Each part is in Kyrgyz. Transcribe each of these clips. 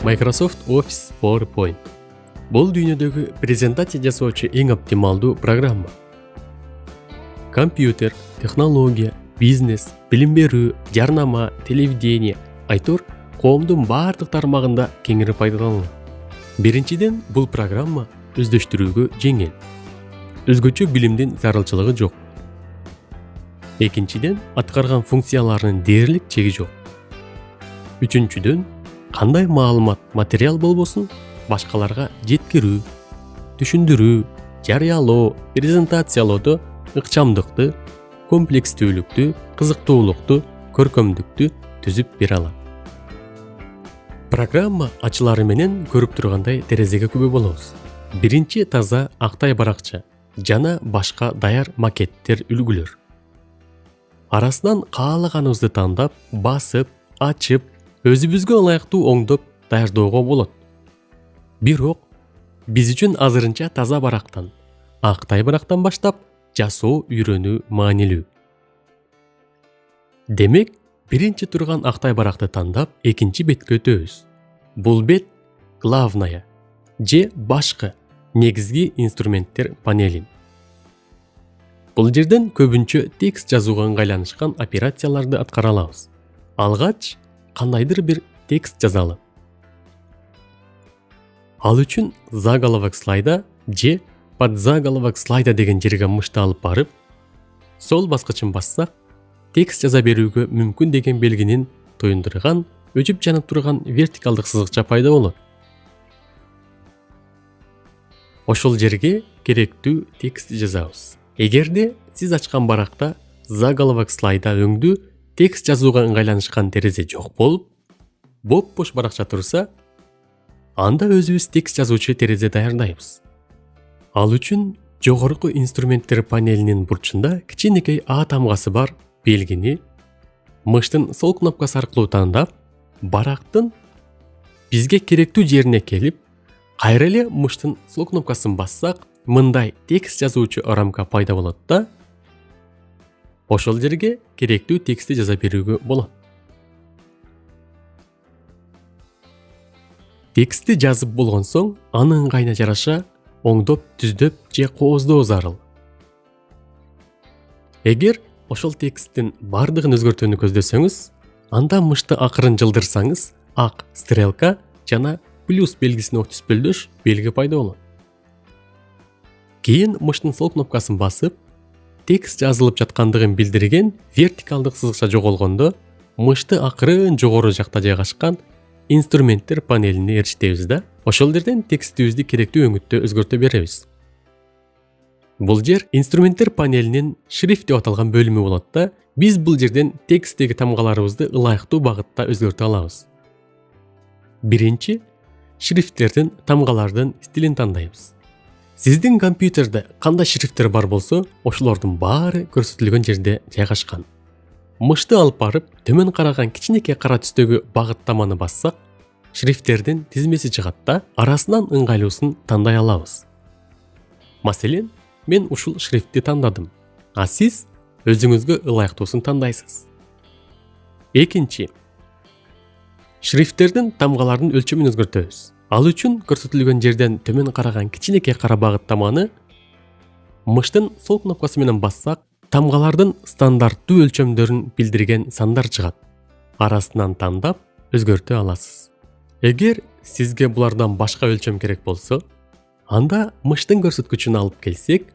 Microsoft Office PowerPoint. Бұл дүйнөдөгү презентация жасоочу эң оптималдуу программа. Компьютер, технология, бизнес, билим берүү, жарнама, телевидение, айтор коомдун баардык тармагында кеңири пайдаланылат. Биринчиден, бул программа өздөштүрүүгө жеңил. Өзгөчө билимдин зарылчылыгы жок. Экинчиден, аткарган функцияларынын дээрлик чеги жок. Үчүнчүдөн, кандай маалымат, материал болбосун башкаларга жеткирүү, түшүндүрүү, жарыялоо, презентациялоодо ыкчамдыкты, комплекстүүлүктү, кызыктуулукту, көркөмдүктү түзүп бере алат. Программа ачылары менен көрүп тургандай терезеге күбө болобуз. Биринчи таза актай баракча жана башка даяр макеттер үлгүлөр. Арасынан каалаганыбызды тандап, басып, ачып, өзүбүзгө ылайыктуу оңдоп даярдоого болот. Бирок биз үчүн азырынча таза барактан, актай барактан баштап жасоо үйрөнүү маанилүү. Демек, биринчи турган актай баракты тандап, экинчи бетке өтөбүз. Бул бет главная же башкы негизги инструменттер панели. Бул жерден көбүнчө текст жазууга ыңгайланышкан операцияларды аткара алабыз. Алгач, кандайдыр бир текст жазалы. Ал үчүн заголовок слайда же подзаголовок слайда деген жерге мышты алып барып, сол баскычын бассак, текст жаза берүүгө мүмкүн деген белгинин тоюндурган, өчүп жанып турган вертикалдык сызыкча пайда болот. Ошол жерге керектүү текстти жазабыз. Эгерде сиз ачкан баракта заголовок слайда өңдүү текст жазууга ыңгайланышкан терезе жок болуп, бош баракча турса, анда өзүбүз текст жазуучу терезе даярдайбыз. Ал үчүн жогорку инструменттер панелинин бурчунда кичинекей А тамгасы бар белгини мыштын сол кнопкасы аркылуу тандап, барактын бизге керектүү жерине келип, кайра эле мыштын сол кнопкасын бассак, мындай текст жазуучу рамка пайда болот да, ошол жерге керектүү текстти жаза берүүгө болот. Текстти жазып болгон соң, аны ыңгайына жараша оңдоп, түздөп же кооздоо зарыл. Эгер ошол тексттин бардыгын өзгөртүүнү көздөсөңүз, анда мышты акырын жылдырсаңыз, ак стрелка жана плюс белгисине түспөлдөш белги пайда болот. Кийин мыштын сол кнопкасын басып, текст жазылып жаткандыгын билдирген вертикалдык сызыкча жоголгондо, мышты акырын жогору жакта жайгашкан инструменттер панелине эрişтебиз да, ошол жерден текстибизди керектүү өңүттө өзгөртө беребиз. Бул жер инструменттер панелинин шрифт деп аталган бөлүмү болот да, биз бул жерден тексттеги тамгаларыбызды ылайыктуу багытта өзгөртө алабыз. Биринчи, шрифттердин тамгалардын стилин тандайбыз. Сиздин компьютерде кандай шрифттер бар болсо, ошолордун баары көрсөтүлгөн жерде жайгашкан. Мышты алып барып, төмөн караган кичинекей кара түстөгү багыттаманы бассак, шрифттердин тизмеси чыгат да, арасынан ыңгайлуусун тандай алабыз. Маселен, мен ушул шрифтти тандадым, а сиз өзүңүзгө ылайыктуусун тандайсыз. Экинчи, шрифттердин тамгаларынын өлчөмүн өзгөртөбүз. Ал үчүн көрсөтүлгөн жерден төмөн караган кичинекей кара багыттаманы мыштын сол кнопкасы менен бассак, тамгалардын стандарттуу өлчөмдөрүн билдирген сандар чыгат. Арасынан тандап өзгөртө аласыз. Эгер сизге булардан башка өлчөм керек болсо, анда мыштын көрсөткүчүн алып келсек,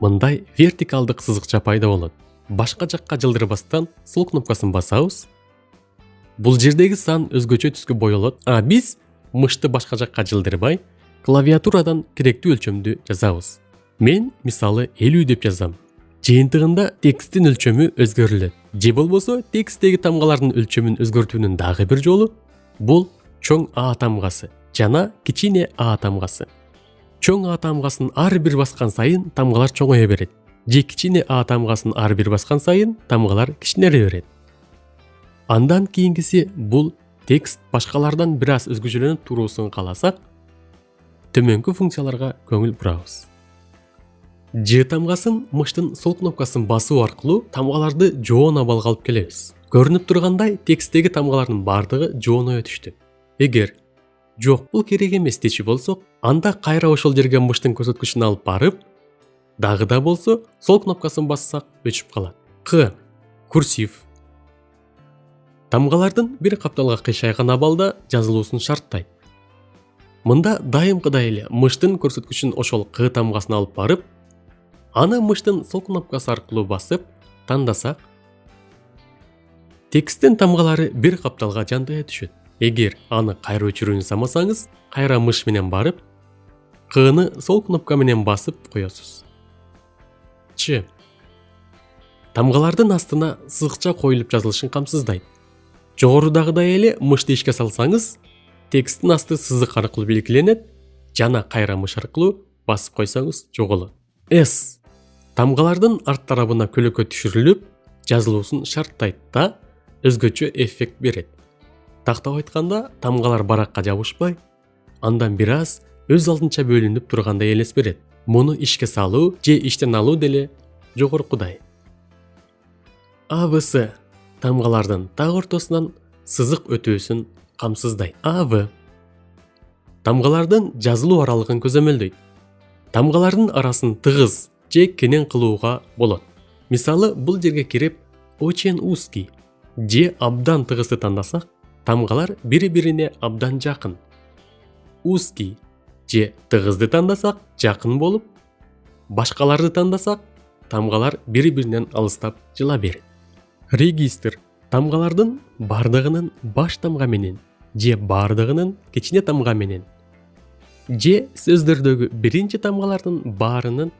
мындай вертикалдык сызыкча пайда болот. Башка жакка жылдырбастан сол кнопкасын басабыз. Бул жердеги сан өзгөчө түскө боелот, а биз мышты башка жакка жылдырбай, клавиатурадан керектүү өлчөмдү жазабыз. Мен, мисалы, 50 деп жазам. Жыйынтыгында тексттин өлчөмү өзгөрүлөт. Же болбосо тексттеги тамгалардын өлчөмүн өзгөртүүнүн дагы бир жолу бул чоң А тамгасы жана кичине А тамгасы. Чоң А тамгасын ар бир баскан сайын тамгалар чоңое берет. Же кичине А тамгасын ар бир баскан сайын тамгалар кичинере берет. Андан кийинкиси бул текст башкалардан бир аз өзгөчөлөнүп туруусун кааласак, төмөнкү функцияларга көңүл бурабыз. Ж тамгасын мыштын сол кнопкасын басуу аркылуу тамгаларды жоон абалга алып келебиз. Көрүнүп тургандай, тексттеги тамгалардын бардыгы жооноё түштү. Эгер Жок, бул керек эмес дечи болсок, анда кайра ошол жерге мыштын көрсөткүчүн алып барып, дагы да болсо сол кнопкасын бассак өчүп калат. К. Курсив. Тамгалардын бир капталга кыйшайган абалда жазылуусун шарттайт. Мында дайымкыдай эле мыштын көрсөткүчүн ошол К тамгасына алып барып, аны мыштын сол кнопкасы аркылуу басып, тандасак, тексттин тамгалары бир капталга жантая түшөт. Эгер аны кайра өчүрүүнү самасаңыз, кайра мыш менен барып, К'ны сол кнопка менен басып коесуз. Ч. Тамгалардын астына сызыкча коюлуп жазылышын камсыздайт. Жогорудагыдай эле мышты ишке салсаңыз, тексттин асты сызык аркылуу белгиленет, жана кайра мыш аркылуу басып койсоңуз жоголот. С. Тамгалардын арт тарабына көлөкө түшүрүлүп, жазылуусун шарттайт да өзгөчө эффект берет. Тактап айтканда, тамгалар баракка жабышпай, андан бир аз өз алдынча бөлүнүп тургандай элес берет. Муну ишке салуу же иштен алуу деле жогоркудай. АВС. Тамгалардын так ортосунан сызык өтүүсүн камсыздайт. АВ. Тамгалардын жазылуу аралыгын көзөмөлдөйт. Тамгалардын арасын тыгыз же кенен кылууга болот. Мисалы, бул жерге кирип очень узкий же абдан тыгызды тандасак, тамгалар бири-бирине абдан жакын. Узкий же тыгызды тандасак, жакын болуп, башкаларды тандасак, тамгалар бири-биринен алыстап жыла берет. Регистр. Тамгалардын бардыгынын баш тамга менен же бардыгынын кичине тамга менен же сөздөрдөгү биринчи тамгалардын баарынын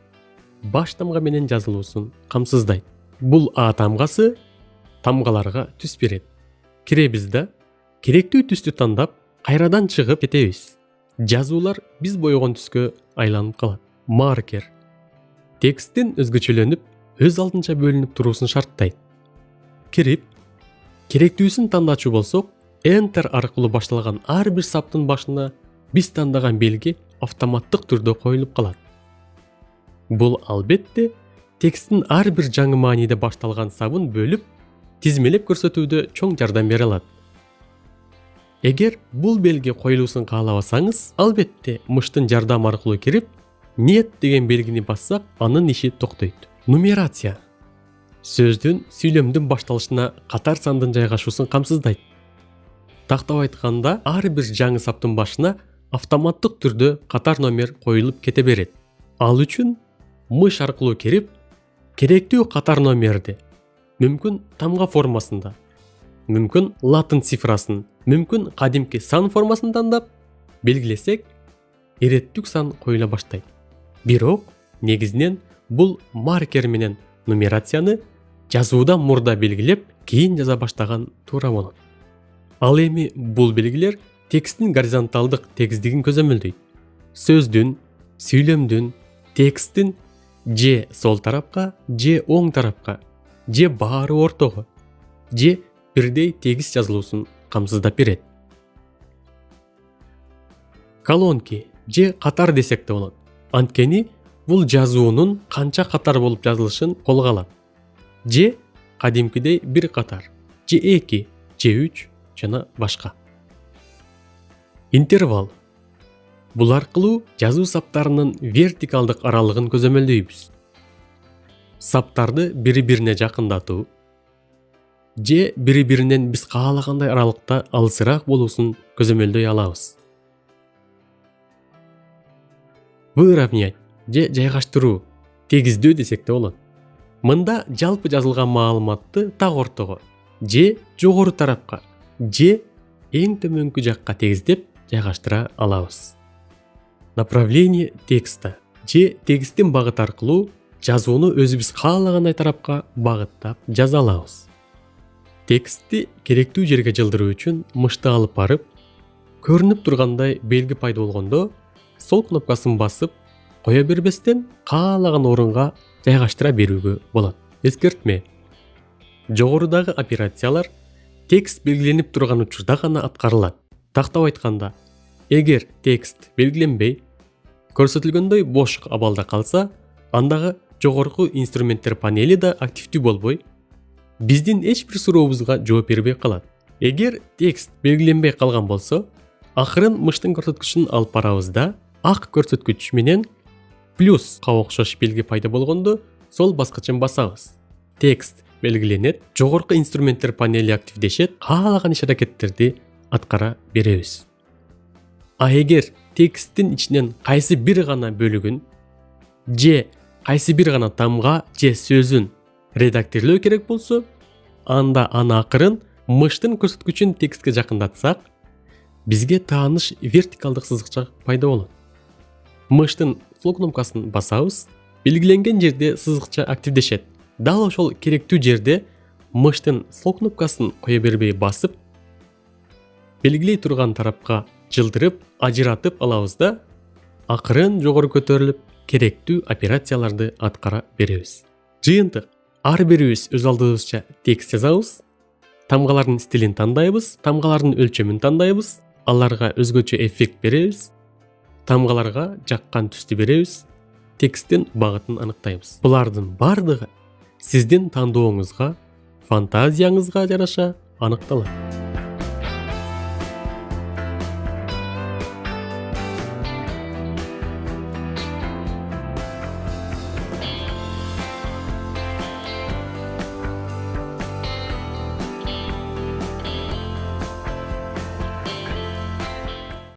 баш тамга менен жазылуусун камсыздайт. Бул А тамгасы тамгаларга түс берет. Киребиз да керектүү түстү тандап, кайрадан чыгып кетебиз. Жазуулар биз бойгон түскө айланып калат. Маркер. Тексттин өзгөчөлөнүп, өз алдынча бөлүнүп туруусун шарттайт. Кирип, керектүүсүн тандачу болсок, Enter аркылуу башталган ар бир саптын башына биз тандаган белги автоматтык түрдө коюлуп калат. Бул албетте тексттин ар бир жаңы мааниде башталган сабын бөлүп, тизмелеп көрсөтүүдө чоң жардам бере алат. Эгер бул белги коюлуусун каалабасаңыз, албетте мыштын жардамы аркылуу кирип, нет деген белгини бассак, анын иши токтойт. Нумерация. Сөздүн, сүйлөмдүн башталышына катар сандын жайгашуусун камсыздайт. Тактап айтканда, ар бир жаңы саптын башына автоматтык түрдө катар номер коюлуп кете берет. Ал үчүн мыш аркылуу кирип, керектүү катар номерди, мүмкүн тамга формасында, мүмкүн латын цифрасын, мүмкүн кадимки сан формасын тандап, белгилесек, иреттик сан коюла баштайт. Бирок, негизинен бул маркер менен нумерацияны жазуудан мурда белгилеп, кийин жаза баштаган туура болот. Ал эми бул белгилер тексттин горизонталдык тегиздигин көзөмөлдөйт. Сөздүн, сүйлөмдүн, тексттин же сол тарапка, же оң тарапка, же баары ортого, же бирдей тегиз жазылуусун камсыздап берет. Колонки же катар десек да болот. Анткени бул жазуунун канча катар болуп жазылышын колго алат. Же кадимкидей бир катар, же 2, же 3 жана башка. Интервал. Бул аркылуу жазуу саптарынын вертикалдык аралыгын көзөмөлдөйбүз. Саптарды бири-бирине жакындатуу же бири-биринен биз каалагандай аралыкта алысыраак болуусун көзөмөлдөй алабыз. Выровнять же жайгаштыруу, тегиздөө десек да болот. Мында жалпы жазылган маалыматты так ортого же жогору тарапка же эң төмөнкү жакка тегиздеп жайгаштыра алабыз. Направление текста же тексттин багыты аркылуу жазууну өзүбүз каалагандай тарапка багыттап жаза алабыз. Текстти керектүү жерге жылдыруу үчүн мышты алып барып, көрүнүп тургандай белги пайда болгондо сол кнопкасын басып, кое бербестен каалаган орунга жайгаштыра берүүгө болот. Эскертме. Жогорудагы операциялар текст белгиленип турган учурда гана аткарылат. Тактап айтканда, эгер текст белгиленбей, көрсөтүлгөндөй бош абалда калса, андагы жогорку инструменттер панели да активдүү болбой, биздин эч бир сурообузга жооп бербей калат. Эгер текст белгиленбей калган болсо, Акырын мыштын көрсөткүчүн алып барабыз да, ак көрсөткүч менен плюска окшош белги пайда болгондо сол баскычын басабыз. Текст белгиленет, жогорку инструменттер панели активдешет, каалаган иш-аракеттерди аткара беребиз. А эгер тексттин ичинен кайсы бир гана бөлүгүн же кайсы бир гана тамга же сөзүн редактирлөө керек болсо, анда аны акырын мыштын көрсөткүчүн текстке жакындатсак, бизге тааныш вертикалдык сызыкча пайда болот. Мыштын сол кнопкасын басабыз, белгиленген жерде сызыкча активдешет. Дал ошол керектүү жерде мыштын сол кнопкасын кое бербей басып, белгилей турган тарапка жылдырып, ажыратып алабыз да, акырын жогору көтөрүлүп, керектүү операцияларды аткара беребиз. Жыйынтык: ар бирибиз өз алдыбызча текст жазабыз, тамгалардын стилин тандайбыз, тамгалардын өлчөмүн тандайбыз, аларга өзгөчө эффект беребиз, тамгаларга жаккан түстү беребиз, тексттин багытын аныктайбыз. Булардын бардыгы сиздин тандооңузга, фантазияңызга жараша аныкталат.